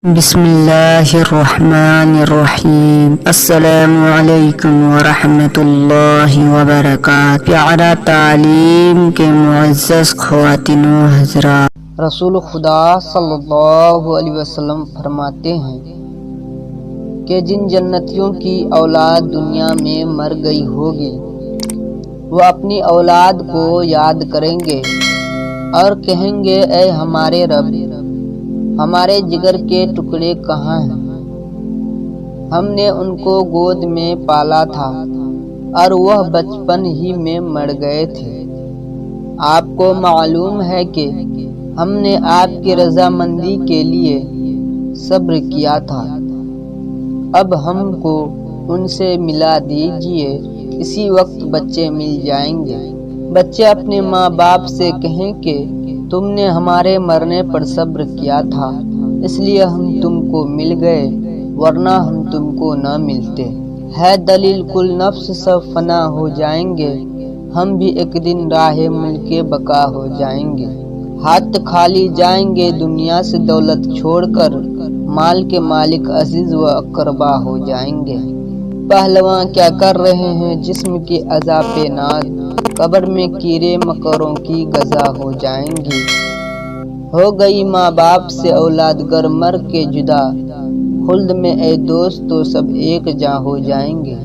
بسم اللہ الرحمن الرحیم۔ السلام علیکم ورحمۃ اللہ وبرکاتہ۔ پیارا تعلیم کے معزز خواتین و حضرات، رسول خدا صلی اللہ علیہ وسلم فرماتے ہیں کہ جن جنتیوں کی اولاد دنیا میں مر گئی ہوگی وہ اپنی اولاد کو یاد کریں گے اور کہیں گے، اے ہمارے رب، ہمارے جگر کے ٹکڑے کہاں ہیں؟ ہم نے ان کو گود میں پالا تھا اور وہ بچپن ہی میں مر گئے تھے۔ آپ کو معلوم ہے کہ ہم نے آپ کی رضامندی کے لیے صبر کیا تھا، اب ہم کو ان سے ملا دیجئے، اسی وقت بچے مل جائیں گے۔ بچے اپنے ماں باپ سے کہیں کہ تم نے ہمارے مرنے پر صبر کیا تھا، اس لیے ہم تم کو مل گئے، ورنہ ہم تم کو نہ ملتے۔ ہے دلیل کل نفس سب فنا ہو جائیں گے، ہم بھی ایک دن راہ ملک بقا ہو جائیں گے۔ ہاتھ خالی جائیں گے دنیا سے دولت چھوڑ کر، مال کے مالک عزیز و اقربا ہو جائیں گے۔ پہلواں کیا کر رہے ہیں جسم کی اعضاء پہ ناز، قبر میں کیڑے مکوڑوں کی غذا ہو جائیں گی۔ ہو گئی ماں باپ سے اولاد گر مر کے جدا، خلد میں اے دوست تو سب ایک جاں ہو جائیں گے۔